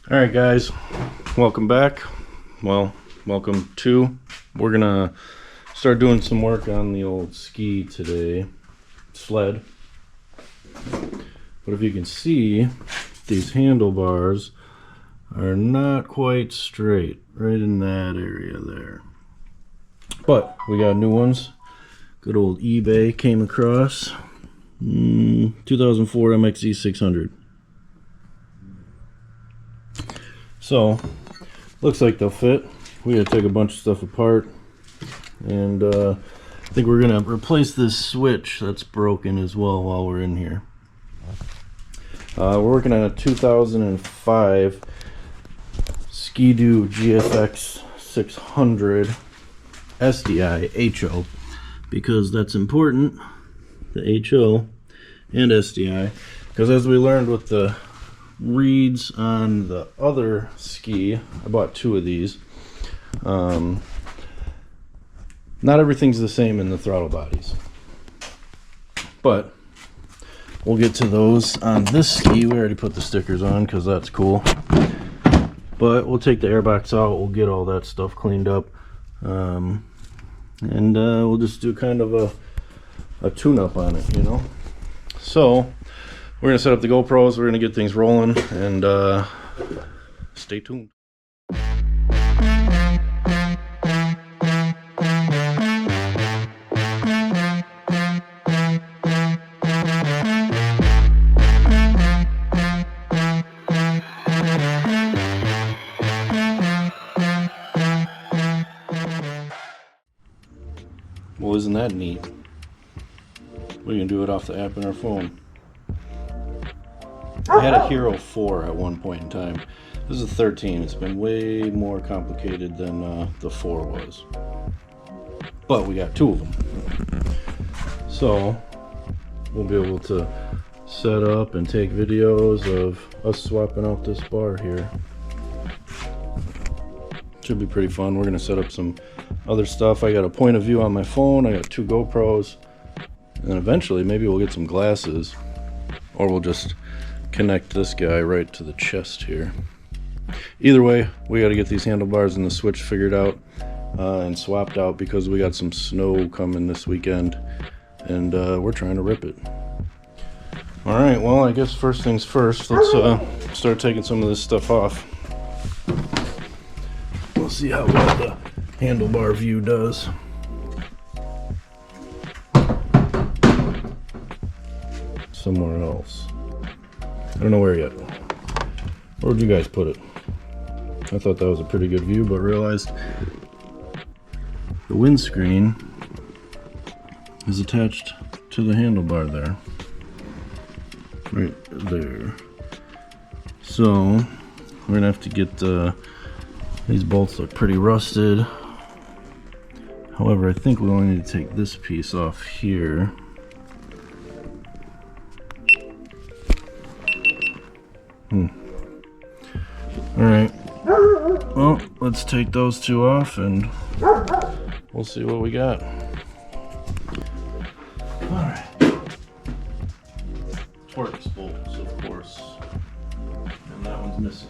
All right, guys, welcome back. Well, welcome to. We're gonna start doing some work on the old ski today, sled. But if you can see, these handlebars are not quite straight, right in that area there. But we got new ones. Good old eBay came across. 2004 MXZ 600. So, looks like they'll fit. We gotta take a bunch of stuff apart. And I think we're gonna replace this switch that's broken as well while we're in here. We're working on a 2005 Ski-Doo GSX 600 SDI HO, because that's important, the HO and SDI, because as we learned with the reeds on the other ski, I bought two of these. Not everything's the same in the throttle bodies, but we'll get to those on this ski. We already put the stickers on because that's cool, but we'll take the airbox out, we'll get all that stuff cleaned up, and we'll just do kind of a tune-up on it, you know. So we're gonna set up the GoPros, we're gonna get things rolling, and stay tuned. Well, isn't that neat? We can do it off the app in our phone. I had a Hero 4 at one point in time. This is a 13. It's been way more complicated than the 4 was. But we got two of them. So we'll be able to set up and take videos of us swapping out this bar here. Should be pretty fun. We're going to set up some other stuff. I got a point of view on my phone. I got two GoPros. And then eventually maybe we'll get some glasses. Or we'll just connect this guy right to the chest here. Either way, we got to get these handlebars and the switch figured out and swapped out, because we got some snow coming this weekend and we're trying to rip it. All right, well, I guess first things first, let's start taking some of this stuff off. We'll see how well the handlebar view does. Somewhere else. I don't know where yet. Where would you guys put it? I thought that was a pretty good view, but realized the windscreen is attached to the handlebar there. Right there. So we're gonna have to get these bolts look pretty rusted. However, I think we only need to take this piece off here. Alright, well, let's take those two off and we'll see what we got. Alright. Torx bolts, of course. And that one's missing.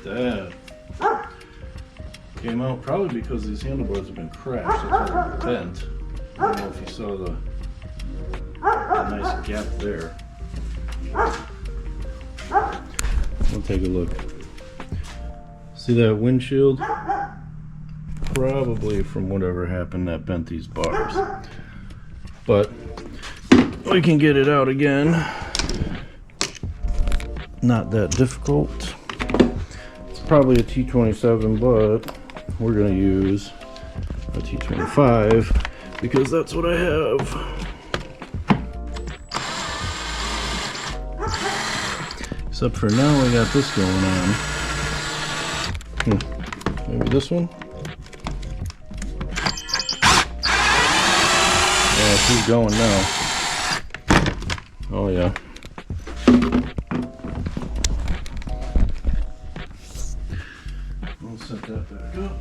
That came out probably because these handlebars have been crashed. That's why they're bent. I don't know if you saw the nice gap there. We'll take a look. See that windshield? Probably from whatever happened that bent these bars. But we can get it out again. Not that difficult. Probably a T27, but we're going to use a T25 because that's what I have. Except for now we got this going on. Maybe this one? Yeah, she's going now. Oh yeah. that back up.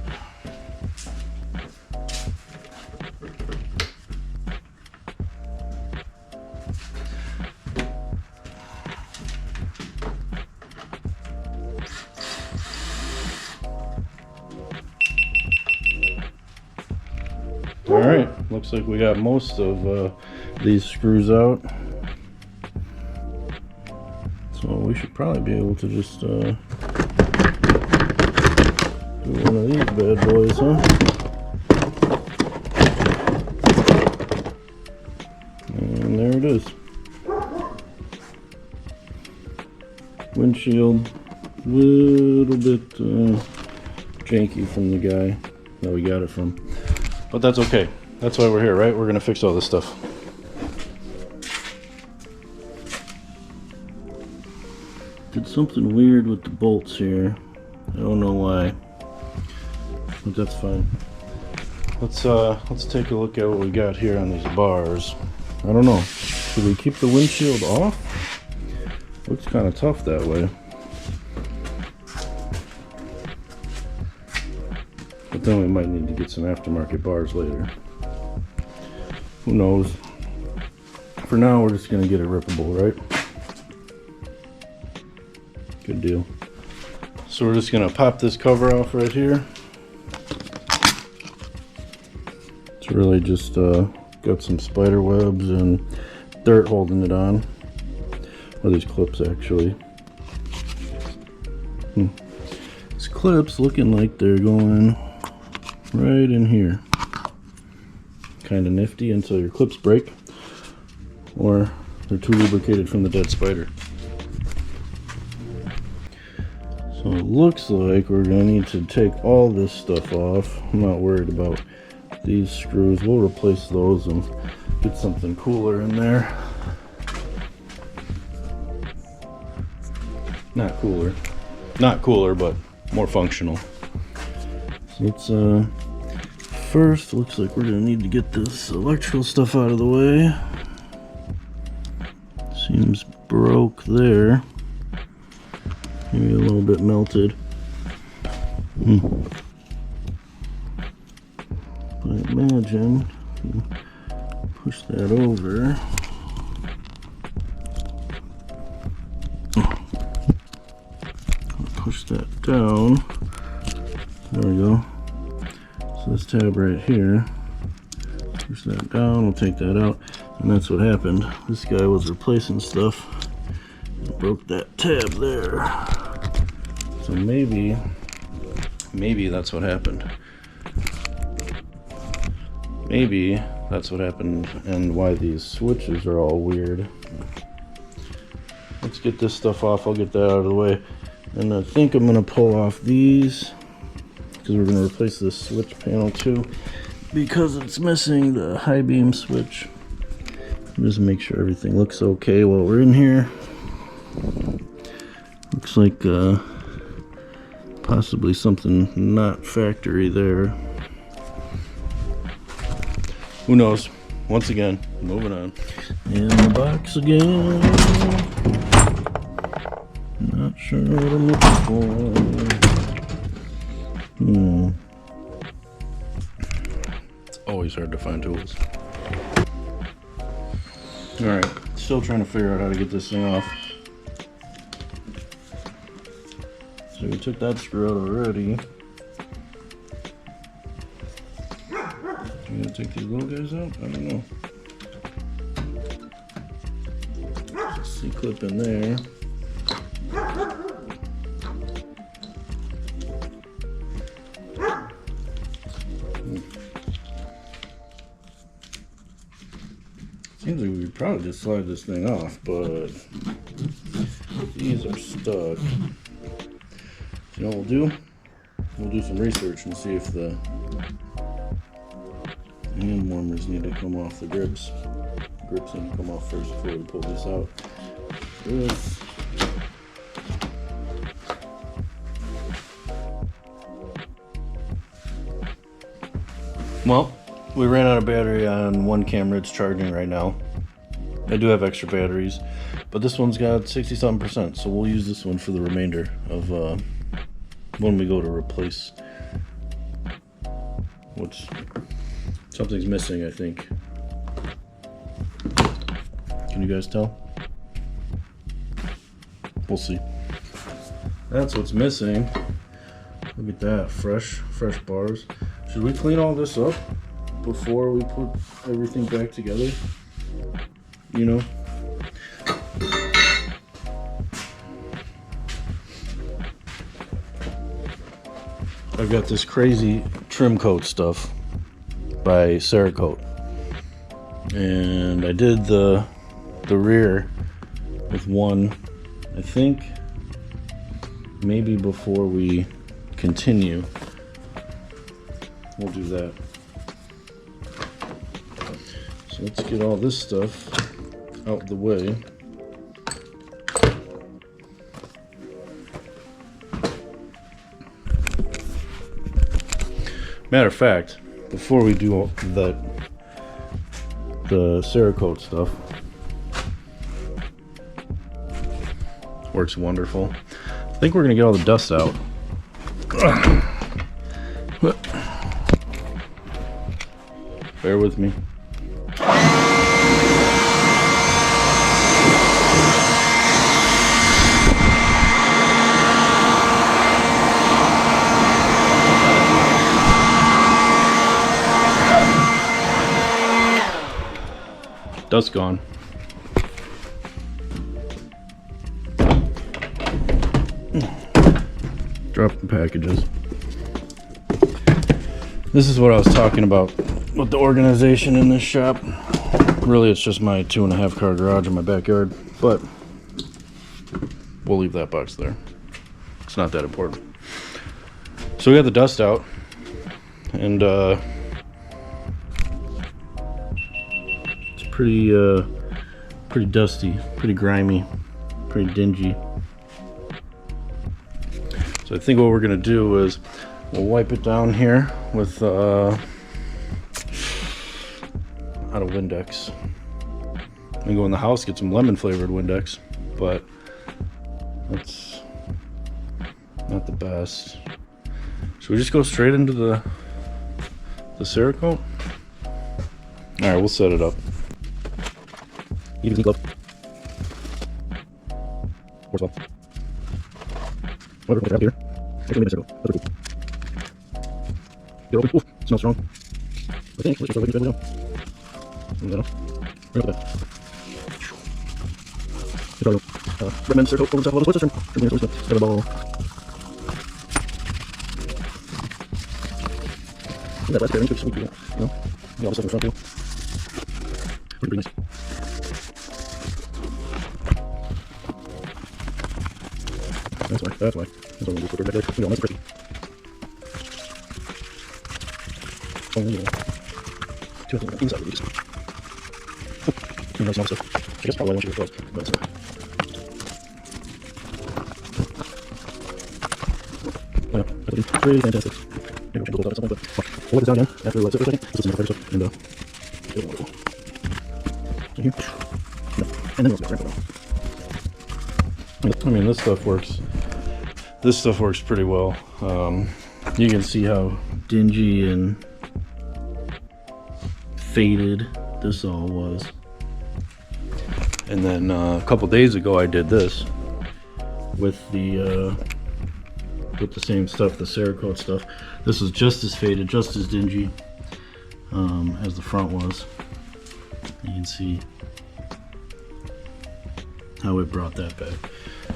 All right, looks like we got most of these screws out. So we should probably be able to just do one of these bad boys, huh? And there it is. Windshield, little bit janky from the guy that we got it from. But that's okay. That's why we're here, right? We're gonna fix all this stuff. Did something weird with the bolts here. I don't know why, but that's fine. Let's take a look at what we got here on these bars. I don't know. Should we keep the windshield off? Looks kind of tough that way. But then we might need to get some aftermarket bars later. Who knows? For now, we're just gonna get it rippable, right? Good deal. So we're just gonna pop this cover off right here. It's really just got some spider webs and dirt holding it on. Or these clips actually. These clips looking like they're going right in here. Kind of nifty until your clips break, or they're too lubricated from the dead spider. So it looks like we're gonna need to take all this stuff off. I'm not worried about these screws. We'll replace those and get something cooler in there. Not cooler, but more functional. So let's first, looks like we're gonna need to get this electrical stuff out of the way. Seems broke there. Maybe a little bit melted. I imagine push that over. Push that down. There we go. So this tab right here, push that down, we'll take that out, and that's what happened. This guy was replacing stuff and broke that tab there. So maybe that's what happened. Maybe that's what happened and why these switches are all weird. Let's get this stuff off. I'll get that out of the way. And I think I'm gonna pull off these because we're gonna replace this switch panel too, because it's missing the high beam switch. Just make sure everything looks okay while we're in here. Looks like possibly something not factory there. Who knows? Once again, moving on. In the box again. Not sure what I'm looking for. It's always hard to find tools. Alright, still trying to figure out how to get this thing off. So we took that screw out already. I'm gonna take these little guys out? I don't know. There's a C-clip in there. Seems like we could probably just slide this thing off, but these are stuck. You know what we'll do? We'll do some research and see if the hand warmers need to come off the grips. Grips need to come off first before we pull this out. This. Well, we ran out of battery on one camera. It's charging right now. I do have extra batteries, but this one's got 60-something%, so we'll use this one for the remainder of when we go to replace something's missing, I think. Can you guys tell? We'll see. That's what's missing. Look at that, fresh bars. Should we clean all this up before we put everything back together? You know? I've got this crazy trim coat stuff by Cerakote, and I did the rear with one, I think maybe before we continue we'll do that. So let's get all this stuff out the way. Matter of fact, before we do all that, the Cerakote stuff works wonderful. I think we're gonna get all the dust out. Bear with me. Dust gone. Drop the packages. This is what I was talking about with the organization in this shop. Really, it's just my 2.5 car garage in my backyard, but we'll leave that box there. It's not that important. So we got the dust out, and it's pretty dusty, pretty grimy, pretty dingy. So I think what we're gonna do is we'll wipe it down here with out of Windex. And go in the house, get some lemon flavored Windex, but that's not the best. Should we just go straight into the Cerakote? All right, we'll set it up. Even glove. Force well. Whatever, put it out here. Actually, maybe a circle. That's cool. Get open. Ooh, smells strong. I think. Let's just go down. Right up there. Rippin circle over the top of the system. Got a ball. That last bearing took some, you know, all the stuff in front too. Pretty nice. That's why. That's why I'm going to put it back there. You know, nice and pretty. Oh, yeah. Two of them inside of these. Oh, nice and stuff. I guess probably I want you to close, but oh, yeah, that would be really fantastic. Maybe we should go something, but we'll let this down again after we let it sit for a second. Let's listen to the fire stuff, and it's wonderful. In here. No. And then we'll wrap it up. I mean, this stuff works. This stuff works pretty well. You can see how dingy and faded this all was. And then a couple days ago I did this with the same stuff, the Cerakote stuff. This was just as faded, just as dingy as the front was. You can see how it brought that back.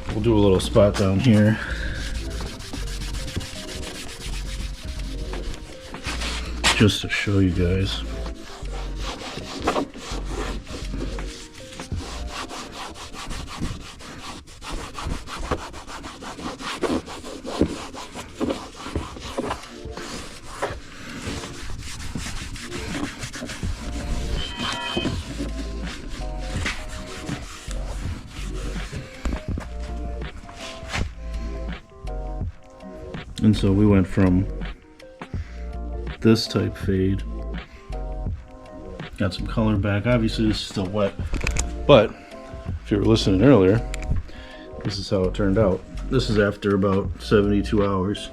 We'll do a little spot down here. Just to show you guys. And so we went from this type fade, got some color back. Obviously this is still wet, but if you were listening earlier, this is how it turned out. This is after about 72 hours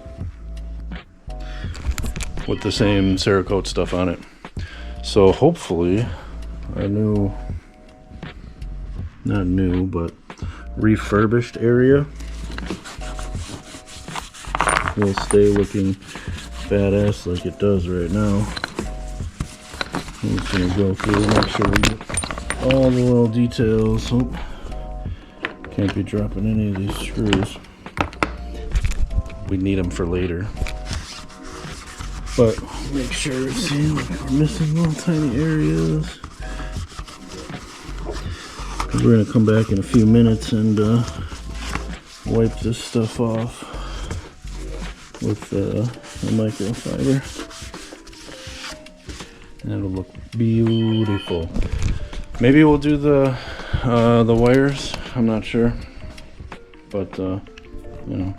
with the same Cerakote stuff on it. So hopefully our new, not new, but refurbished area will stay looking badass like it does right now. I'm just gonna go through and make sure we get all the little details. Oh, can't be dropping any of these screws. We need them for later. But make sure, see, we're missing little tiny areas. We're gonna come back in a few minutes and wipe this stuff off with a microfiber. And it'll look beautiful. Maybe we'll do the wires. I'm not sure, but you know.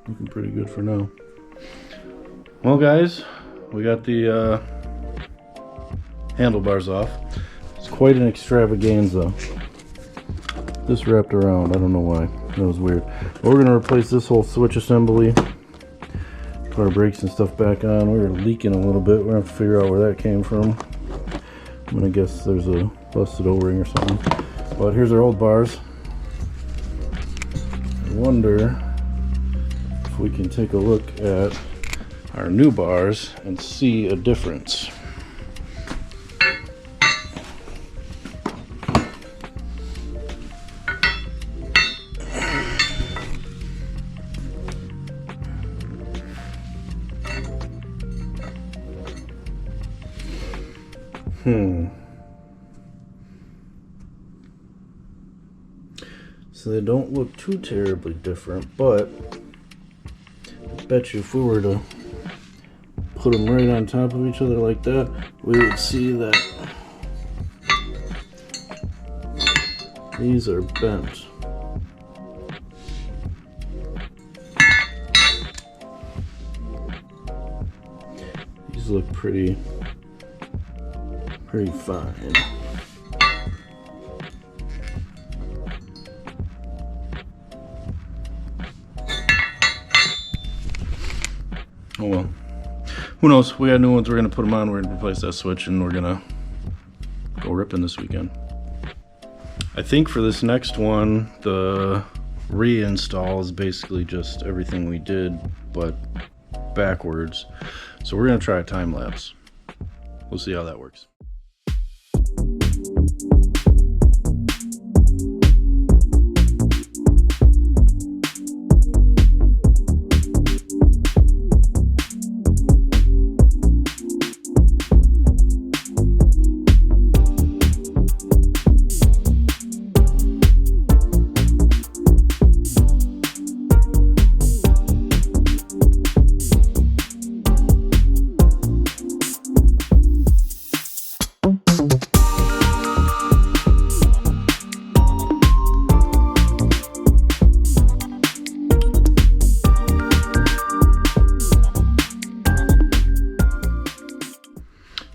Looking pretty good for now. Well, guys, we got the handlebars off. It's quite an extravaganza. This wrapped around, I don't know why. That was weird. But we're gonna replace this whole switch assembly. Put our brakes and stuff back on. We were leaking a little bit. We're gonna have to figure out where that came from. I'm gonna guess there's a busted O-ring or something. But here's our old bars. I wonder if we can take a look at our new bars and see a difference. So they don't look too terribly different, but I bet you if we were to put them right on top of each other like that, we would see that these are bent. These look pretty fine. Oh well, who knows? We got new ones. We're gonna put them on. We're gonna replace that switch, and we're gonna go ripping this weekend. I think for this next one, the reinstall is basically just everything we did, but backwards. So we're gonna try a time lapse. We'll see how that works.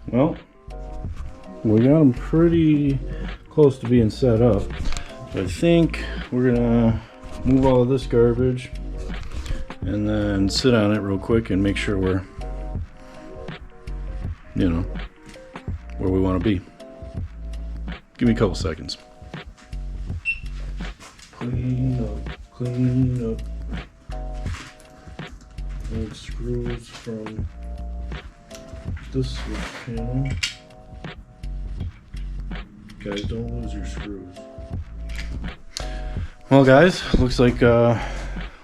Well, we got them pretty close to being set up. So I think we're gonna move all of this garbage and then sit on it real quick and make sure we're, you know, where we want to be. Give me a couple seconds. Clean up. Old screws from this switch panel. Guys, don't lose your screws. Well, guys, looks like we got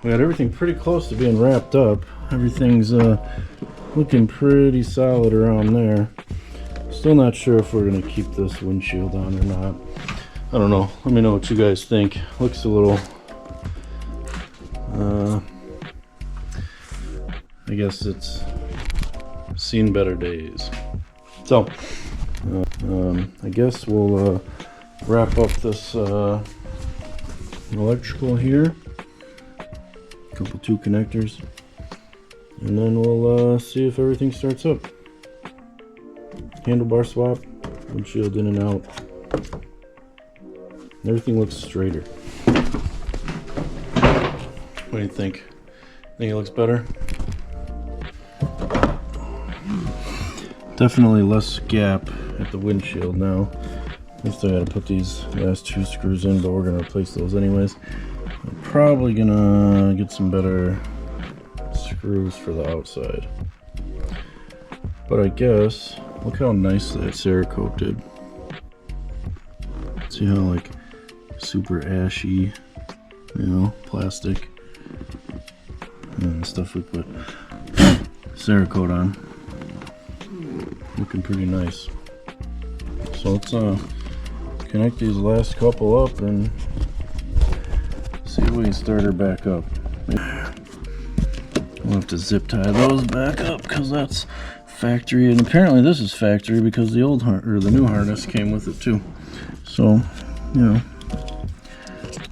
everything pretty close to being wrapped up. Everything's looking pretty solid around there. Still not sure if we're gonna keep this windshield on or not. I don't know. Let me know what you guys think. Looks a little I guess it's seen better days. So I guess we'll wrap up this electrical here, a couple 2 connectors, and then we'll see if everything starts up. Handlebar swap, windshield in and out. Everything looks straighter. What do you think? Think it looks better? Definitely less gap at the windshield now. I still gotta put these last 2 screws in, but we're gonna replace those anyways. I'm probably gonna get some better screws for the outside. But I guess, look how nice that Cerakote did. See how like super ashy, you know, plastic and stuff we put Cerakote on. Looking pretty nice. So let's connect these last couple up and see if we can start her back up. We'll have to zip tie those back up because that's factory, and apparently this is factory because the old or the new harness came with it too. So, you know,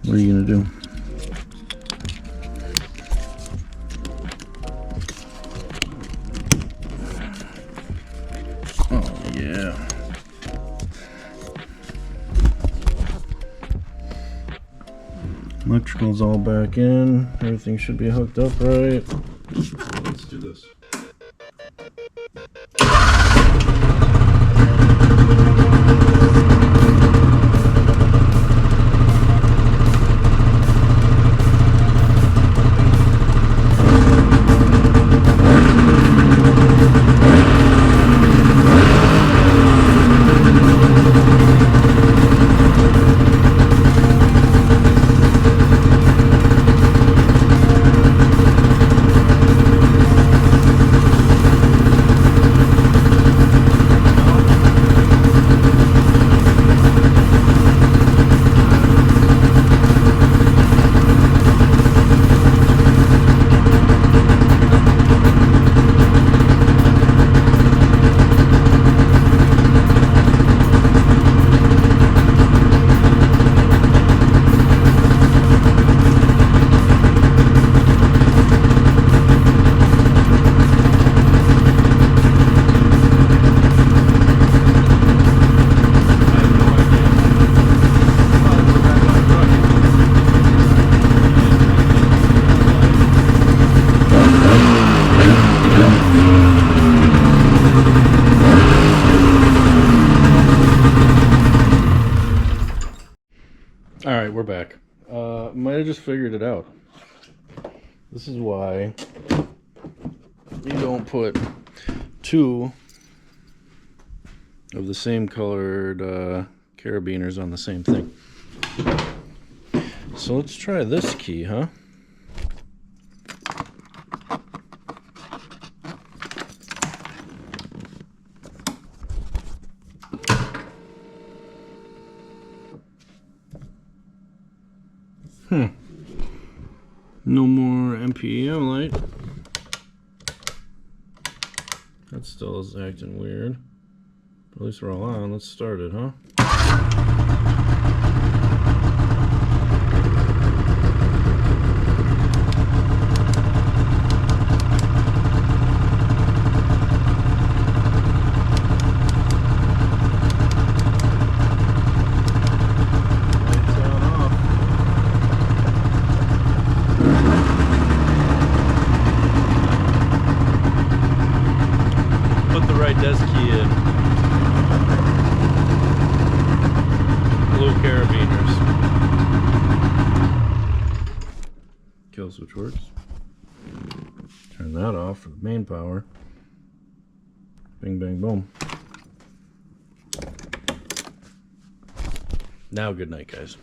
what are you gonna do? Oh yeah. Electrical's all back in. Everything should be hooked up right. Let's do this. Alright, we're back. Might have just figured it out. This is why you don't put 2 of the same colored carabiners on the same thing. So let's try this key, huh? No more MPEM light. That still is acting weird. At least we're all on. Let's start it, huh? Desk key in. Blue carabiners. Kill switch works. Turn that off for the main power. Bing bang boom. Now good night, guys.